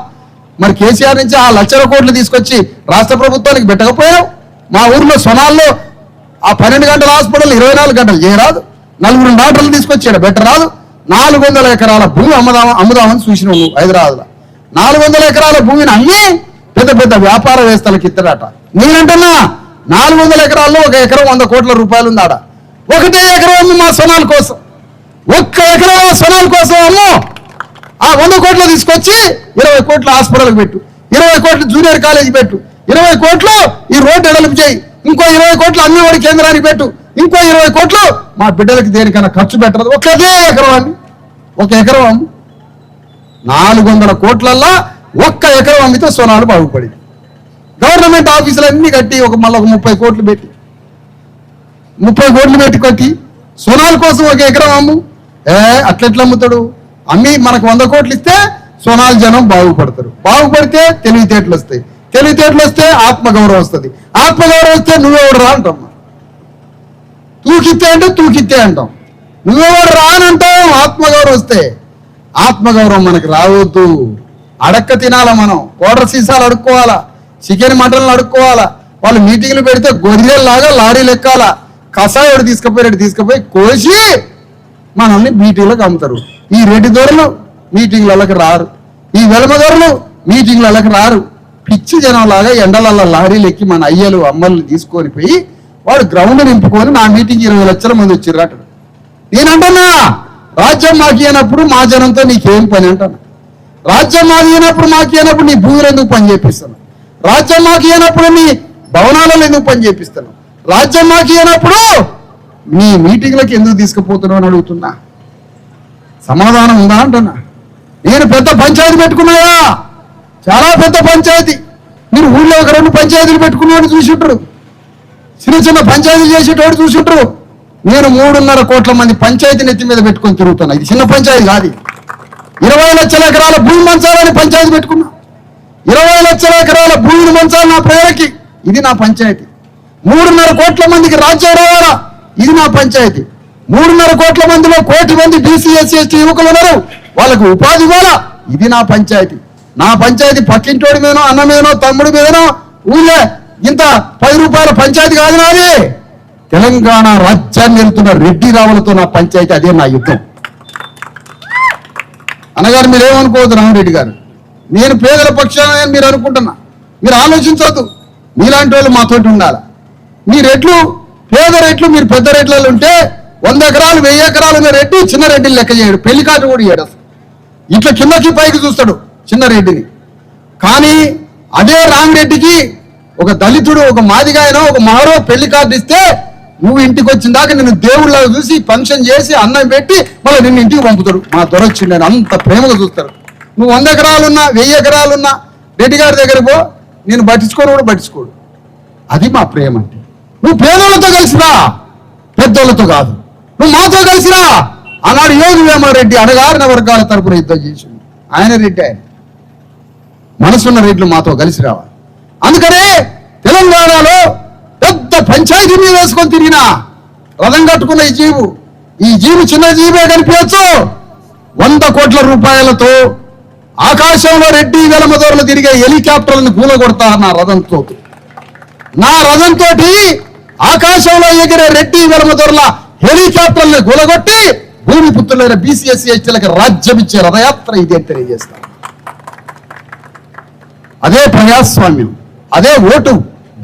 మరి కేసీఆర్ నుంచి ఆ లక్షల కోట్లు తీసుకొచ్చి రాష్ట్ర ప్రభుత్వానికి పెట్టకపోయావు. మా ఊర్లో సొనాల్లో ఆ 12 గంటల హాస్పిటల్ 24 గంటలు చేయరాదు. 4 డాక్టర్లు తీసుకొచ్చాడు పెట్టరాదు. 400 ఎకరాల భూమి అమ్ముదామని చూసినావు నువ్వు హైదరాబాద్లో. 400 ఎకరాల భూమిని అమ్మి పెద్ద పెద్ద వ్యాపారవేత్తలకు ఇద్దరట. నేనంటున్నా 400 ఎకరాల్లో 1 ఎకరం 100 కోట్ల రూపాయలు ఉందాడ. 1 ఎకరం అమ్ము మా సొనాల కోసం. 1 ఎకరం సొనాల కోసం అమ్ము. ఆ 100 కోట్లు తీసుకొచ్చి 20 కోట్ల హాస్పిటల్కి పెట్టు, 20 కోట్లు జూనియర్ కాలేజీ పెట్టు, 20 కోట్లు ఈ రోడ్డు ఎడలింపు చేయి, ఇంకో 20 కోట్లు అంగన్వాడీ కేంద్రానికి పెట్టు, ఇంకో 20 కోట్లు మా బిడ్డలకి దేనికైనా ఖర్చు పెట్టరు. ఒకే ఎకరం అమ్మి, 1 ఎకరం అమ్ము. 400 కోట్లల్లా 1 ఎకరం అమ్మితే సొనాలు బాగుపడింది. గవర్నమెంట్ ఆఫీసులు అన్ని కట్టి మళ్ళీ 30 కోట్లు పెట్టి 30 కోట్లు పెట్టి కట్టి సొనాల కోసం 1 ఎకరం అమ్ము. అట్లెట్లా అమ్ముతాడు? అమ్మి మనకు 100 కోట్లు ఇస్తే సొనాల జనం బాగుపడతారు. బాగుపడితే తెలివితేటలు వస్తాయి. తెలివితేటలు వస్తే ఆత్మగౌరవం వస్తుంది. ఆత్మగౌరవం వస్తే నువ్వెవడు రా అంటాం. తూకిత్తే అంటే తూకిత్తే అంటాం. నువ్వెవడు రా అని అంటావు. ఆత్మగౌరవం వస్తే. ఆత్మగౌరవం మనకు రావద్దు. అడక్క తినాలా మనం. పౌడర్ సీసాలు అడుక్కోవాలా, చికెన్ మటన్లు అడుక్కోవాలా. వాళ్ళు మీటింగ్లు పెడితే గొర్రెల్లాగా లారీలు ఎక్కాలా. కషాయోడు తీసుకుపోయి కోసి మనల్ని మీటింగ్లకు అమ్ముతారు. ఈ రెడ్డి దొరలు మీటింగ్లకి రారు. ఈ వెలమ దొరలు మీటింగ్లకి రారు. పిచ్చి జనంలాగా ఎండలల్ల లారీలు ఎక్కి మన అయ్యలు అమ్మలు తీసుకొని పోయి వాడు గ్రౌండ్ నింపుకొని నా మీటింగ్ 20 లక్షల మంది వచ్చిర్రట. నేనంటున్నా రాజ్యం మాకు అయినప్పుడు మా జనంతో నీకేం పని అంటాను. రాజ్యం మాకు అయినప్పుడు మాకు అయినప్పుడు నీ భూములు ఎందుకు పని చేపిస్తాను? రాజ్యం మాకు అయినప్పుడు నీ భవనాలలో ఎందుకు పని చేపిస్తాను? రాజ్యం మాకు అయినప్పుడు నీ మీటింగ్లకి ఎందుకు తీసుకుపోతున్నావు అని అడుగుతున్నా. సమాధానం ఉందా అంటున్నా. నేను పెద్ద పంచాయతీ పెట్టుకున్నాయా, చాలా పెద్ద పంచాయతీ. మీరు ఊళ్ళో 1-2 పంచాయతీలు పెట్టుకున్నవాడు చూసింటారు. చిన్న చిన్న పంచాయతీలు చేసేటోడు చూసింటారు. నేను 3.5 కోట్ల మంది పంచాయతీని ఎత్తి మీద పెట్టుకొని తిరుగుతున్నా. ఇది చిన్న పంచాయతీ కాదు. 20 లక్షల ఎకరాల భూమి మంచాలని పంచాయతీ పెట్టుకున్నా. 20 లక్షల ఎకరాల భూమిని మంచాలి నా ప్రజలకి. ఇది నా పంచాయతీ. 3.5 కోట్ల మందికి రాజ్యం రావాలా. ఇది నా పంచాయతీ. 3.5 కోట్ల మందిలో 1 కోటి మంది బీసీ ఎస్సీ ఎస్టీ యువకులు ఉన్నారు. వాళ్ళకు ఉపాధి ఇవ్వాలా. ఇది నా పంచాయతీ. నా పంచాయతీ పక్కింటోడి మీదనో అన్న మీదనో తమ్ముడి మీదనో ఊళ్ళే ఇంత 10 రూపాయల పంచాయతీ కాదు నాది. తెలంగాణ రాజ్యాన్ని వెళ్తున్న రెడ్డి రావులతో నా పంచాయతీ. అదే నా యుద్ధం. అనగారు మీరేమనుకోవద్దు రామరెడ్డి గారు, నేను పేదల పక్షాన మీరు అనుకుంటున్నా. మీరు ఆలోచించవద్దు. మీలాంటి వాళ్ళు మాతోటి ఉండాలి. మీ రెడ్లు పేద రెడ్లు మీరు పెద్ద రెడ్లలో ఉంటే 100 ఎకరాలు 1000 ఎకరాలు ఉన్న రెడ్డి చిన్న రెడ్డిని లెక్క చేయడు. పెళ్లి కార్డు కూడా చేయడు. అసలు ఇట్లా కిందకి పైకి చూస్తాడు చిన్న రెడ్డిని. కానీ అదే రామరెడ్డికి ఒక దళితుడు ఒక మాదిగాయనో ఒక మహారో పెళ్లి కార్డు ఇస్తే నువ్వు ఇంటికి వచ్చిన దాకా నిన్ను దేవుళ్ళగా చూసి ఫంక్షన్ చేసి అన్నం పెట్టి మళ్ళీ నిన్ను ఇంటికి పంపుతాడు. మా దొరొచ్చిండని అంత ప్రేమగా చూస్తారు. నువ్వు 100 ఎకరాలున్నా 1000 ఎకరాలున్నా రెడ్డి గారి దగ్గర పో, నేను పట్టించుకోను కూడా పట్టించుకోడు. అది మా ప్రేమ అంటే. నువ్వు పేదోళ్ళతో కలిసిరా, పెద్దోళ్ళతో కాదు. నువ్వు మాతో కలిసిరా. ఆనాడు యోగి వేమారెడ్డి అణగారిన వర్గాల తరపున యుద్ధం చేసిండు. ఆయన రెడ్డి. ఆయన మనసున్న రెడ్లు మాతో కలిసి రావాలి. అందుకనే తెలంగాణలో పెద్ద పంచాయతీ మీద వేసుకొని తిరిగినా రథం కట్టుకున్న ఈ జీవు చిన్న జీవే కనిపించచ్చు. 100 కోట్ల రూపాయలతో ఆకాశంలో రెడ్డి వెలమదోరలు తిరిగే హెలికాప్టర్లను కూలగొడతా నా రథంతో. నా రథంతో ఆకాశంలో ఎగిరే రెడ్డి వెలమదోరల హెలికాప్టర్లను కూలగొట్టి భూమి పుత్రులైన బీసీ ఎస్సీ ఎస్టీలకు రాజ్యం ఇచ్చే రథయాత్ర ఇది అని తెలియజేస్తాను. అదే ప్రజాస్వామ్యం, అదే ఓటు.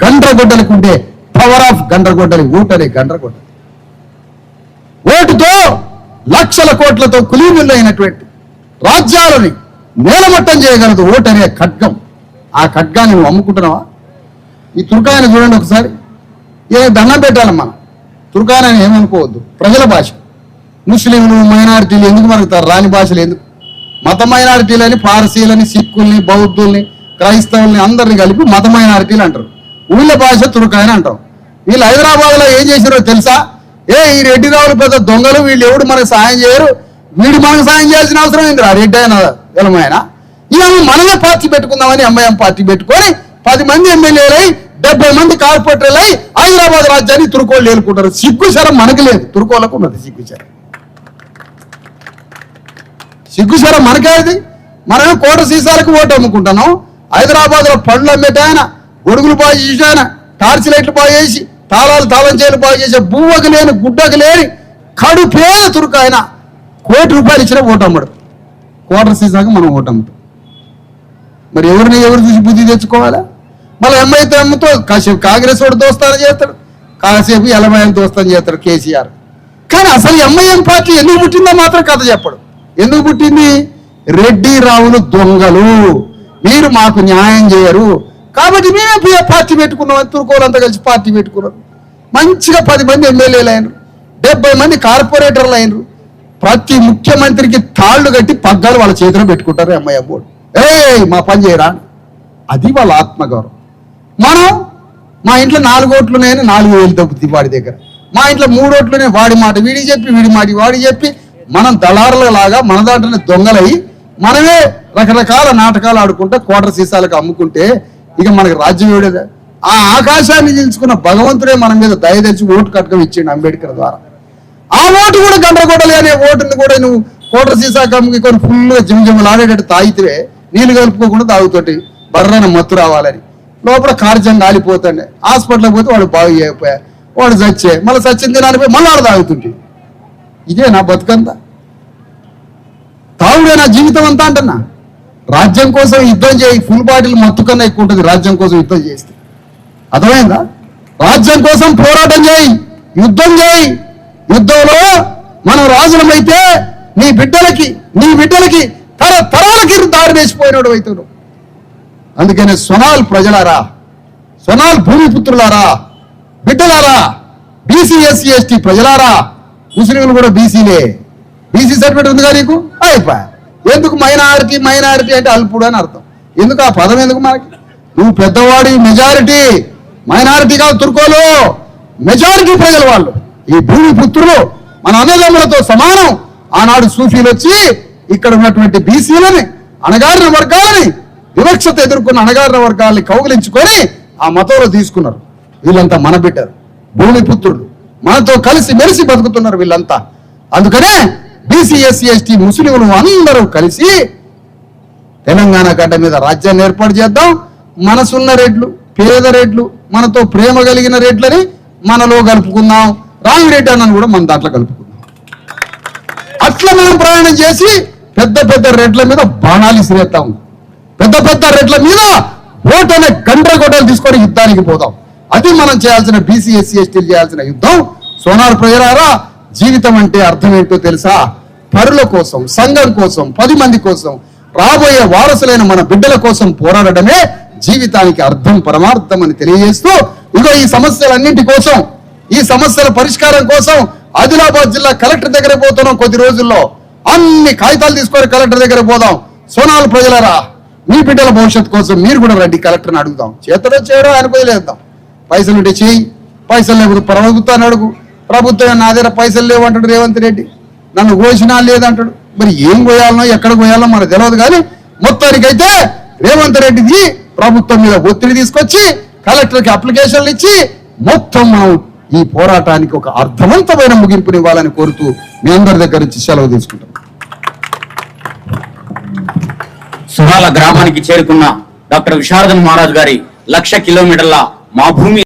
గండ్రగొడ్డలకు ఉండే పవర్ ఆఫ్ గండ్రగొడ్డలి ఓటు అనే గండ్రగొడ్డ. ఓటుతో లక్షల కోట్లతో కులీనులైనటువంటి రాజ్యాలని నేలమట్టం చేయగలదు ఓటు అనే ఖడ్గం. ఆ ఖడ్గాన్ని నువ్వు అమ్ముకుంటున్నావా? ఈ తుర్కాయన చూడండి ఒకసారి. దండం పెట్టాలి మనం. తుర్కాయన ఏమనుకోవద్దు. ప్రజల భాష. ముస్లింలు మైనారిటీలు ఎందుకు మరుగుతారు? రాని భాషలు ఎందుకు? మత మైనారిటీలని పార్సీలని సిక్కుల్ని బౌద్ధుల్ని క్రైస్తవుల్ని అందరిని కలిపి మత మైనారిటీలు అంటారు. ఊళ్ళ భాష తుర్కాయన అంటాం. వీళ్ళు హైదరాబాద్లో ఏం చేసినారో తెలుసా? ఈ రెడ్డి రావులు పెద్ద దొంగలు, వీళ్ళు ఎవడు మనకు సాయం చేయరు, వీడు మనకు సాయం చేయాల్సిన అవసరం ఏంది? ఆ రెడ్డి అయినా ఎలమైన ఇక మనమే పార్టీ పెట్టుకుందామని ఎంఐఎం పార్టీ పెట్టుకొని 10 మంది ఎమ్మెల్యేలై 70 మంది కార్పొరేటర్లై హైదరాబాద్ రాజ్యాన్ని తుర్కోళ్ళు ఏలుకుంటారు. సిగ్గుశరం మనకు లేదు, తుర్కోళ్ళకు ఉన్నది సిగ్గుశరం. సిగ్గుశరం మనకేది? మనమే కోట సీసాలకు ఓటు అమ్ముకుంటున్నాం. హైదరాబాద్ లో పళ్ళు అమ్మేటాయన, గొడుగులు బాగు చేసాయన, టార్చ్ లైట్లు బాగు చేసి, తాళం చేయలు బాగు చేసే బువ్వకు లేని గుడ్డకు లేని కడు పేద తురుకు ఆయన ₹1 కోటి ఇచ్చినా ఓటు అమ్మడు. కోటర్ సీసాకు మనం ఓటు అమ్ముతాం. మరి ఎవరు చూసి బుద్ధి తెచ్చుకోవాలా? మళ్ళీ ఎంఐతో అమ్ముతో కాసేపు కాంగ్రెస్ వాడు దోస్తాను చేస్తాడు, కాసేపు ఎలమయం దోస్తాను చేస్తాడు కేసీఆర్. కానీ అసలు ఎంఐఎం పార్టీ ఎందుకు పుట్టిందో మాత్రం కథ చెప్పడు. ఎందుకు పుట్టింది? రెడ్డి రావులు దొంగలు, మీరు మాకు న్యాయం చేయరు కాబట్టి మేమే పార్టీ పెట్టుకున్నాం. తుర్కోలంతా కలిసి పార్టీ పెట్టుకున్నారు. మంచిగా 10 మంది ఎమ్మెల్యేలు అయినరు, 70 మంది కార్పొరేటర్లు అయినరు. ప్రతి ముఖ్యమంత్రికి తాళ్లు కట్టి పగ్గాలు వాళ్ళ చేతిలో పెట్టుకుంటారు ఎంఐఎం బోర్డు. మా పని చేయరా? అది వాళ్ళ ఆత్మగౌరవం. మనం మా ఇంట్లో 4 ఓట్లున్నాయని 4,000 తగ్గుతుంది వాడి దగ్గర. మా ఇంట్లో 3 ఓట్లునే వాడి మాట వీడి చెప్పి, వీడి మాట వాడి చెప్పి, మనం దళారుల లాగా మన దాంట్లోనే దొంగలయ్యి మనమే రకరకాల నాటకాలు ఆడుకుంటే కోటర్ సీసాలకు అమ్ముకుంటే ఇక మనకు రాజ్యం ఏడేదా? ఆ ఆకాశాన్ని నిలుచుకున్న భగవంతుడే మన మీద దయ తెచ్చి ఓటు కట్టడం ఇచ్చిండు అంబేద్కర్ ద్వారా. ఆ ఓటు కూడా గండ్రగొడ్డలి అనే ఓటుని కూడా నువ్వు కోటర్ సీసాకు అమ్ముకొని ఫుల్గా జిమ్జిమ్మలాడేటట్టు తాగితే నీళ్ళు కలుపుకోకుండా తాగుతోటి బర్రన మత్తు రావాలని లోపల కార్జం కాలిపోతాండే. హాస్పిటల్కి పోతే వాడు బాగు చేయకపోయా, వాడు చచ్చే, మళ్ళీ చచ్చిన తినాలిపోయి మళ్ళీ వాడు తాగుతుంటే. ఇదే నా బతుకంతా, తాగుడే నా జీవితం అంతా అంటున్నా. రాజ్యం కోసం యుద్ధం చేయి, ఫుల్ బాటిల్ మత్తు కన్నా ఎక్కువ ఉంటుంది రాజ్యం కోసం యుద్ధం చేస్తే. అర్థమైందా? రాజ్యం కోసం పోరాటం చేయి, యుద్ధం చేయి. యుద్ధంలో మనం రాజులమైతే నీ బిడ్డలకి తరతరాలకి దారి వేసిపోయినాడు అవుతాడు. అందుకనే సొనాల్ ప్రజలారా, సొనాల్ భూమిపుత్రులారా, బిడ్డలారా, బీసీ ఎస్సీ ఎస్టీ ప్రజలారా, ముస్లింలు కూడా బీసీలే. బీసీ సర్టిఫికేట్ ఉందిగా నీకు, అయిపోయా. ఎందుకు మైనారిటీ అంటే అల్పుడు అని అర్థం. ఎందుకు ఆ పదం ఎందుకు మనకి? నువ్వు పెద్దవాడి మెజారిటీ, మైనారిటీ కాదు తుర్కోలు, మెజారిటీ ప్రజలు వాళ్ళు. ఈ భూమి పుత్రులు మన అన్నదమ్ములతో సమానం. ఆనాడు సూఫీలు వచ్చి ఇక్కడ ఉన్నటువంటి బీసీలని, అణగారిన వర్గాలని, వివక్షత ఎదుర్కొన్న అణగారిన వర్గాలని కౌగిలించుకొని ఆ మతంలో తీసుకున్నారు. వీళ్ళంతా మన బిడ్డరు, భూమి పుత్రులు, మనతో కలిసి మెలిసి బతుకుతున్నారు వీళ్ళంతా. అందుకనే బీసీ ఎస్సీ ఎస్టీ ముస్లింలు అందరూ కలిసి తెలంగాణ గడ్డ మీద రాజ్యాన్ని ఏర్పాటు చేద్దాం. మనసున్న రెడ్లు, పేద రెడ్లు, మనతో ప్రేమ కలిగిన రెడ్లని మనలో కలుపుకుందాం. రామిరెడ్డి అన్నను కూడా మన దాంట్లో కలుపుకుందాం. అట్లా మనం ప్రయాణం చేసి పెద్ద పెద్ద రెడ్ల మీద బాణాలు ఇసిరేస్తాం. పెద్ద పెద్ద రెడ్ల మీద ఓటు అనే గండ్రగొడ్డలు తీసుకొని యుద్ధానికి పోదాం. అది మనం చేయాల్సిన బీసీ ఎస్సీ ఎస్టీలు చేయాల్సిన యుద్ధం. సోనార్ ప్రజలారా, జీవితం అంటే అర్థం ఏంటో తెలుసా? పరుల కోసం, సంఘం కోసం, 10 మంది కోసం, రాబోయే వారసులైన మన బిడ్డల కోసం పోరాడటమే జీవితానికి అర్థం, పరమార్థం అని తెలియజేస్తూ, ఇగో ఈ సమస్యలన్నింటి కోసం, ఈ సమస్యల పరిష్కారం కోసం ఆదిలాబాద్ జిల్లా కలెక్టర్ దగ్గర పోతున్నాం. కొద్ది రోజుల్లో అన్ని కాగితాలు తీసుకొని కలెక్టర్ దగ్గర పోదాం. సోనాల్ ప్రజలారా, మీ బిడ్డల భవిష్యత్తు కోసం మీరు కూడా రండి, కలెక్టర్ని అడుగుదాం. చేతలో చేయడం ఆయన వదిలేద్దాం. పైసలు ఉంటే చెయ్యి, పైసలు లేకపోతే ప్రభుత్వాన్ని అడుగు. ప్రభుత్వం నా దగ్గర పైసలు లేవు అంటాడు రేవంత్ రెడ్డి, నన్ను కోసినా లేదంటాడు. మరి ఏం కోయాలనో ఎక్కడ కోయాలనో మనకు తెలియదు. కానీ మొత్తానికైతే రేవంత్ రెడ్డిది ప్రభుత్వం మీద ఒత్తిడి తీసుకొచ్చి కలెక్టర్కి అప్లికేషన్లు ఇచ్చి మొత్తం మనం ఈ పోరాటానికి ఒక అర్థవంతమైన ముగింపునివ్వాలని కోరుతూ మీ అందరి దగ్గర నుంచి సెలవు తీసుకుంటాం. సుహాల గ్రామానికి చేరుకున్న డాక్టర్ విశారదన్ మహారాజ్ గారి 1,00,000 కిలోమీటర్ల మా భూమి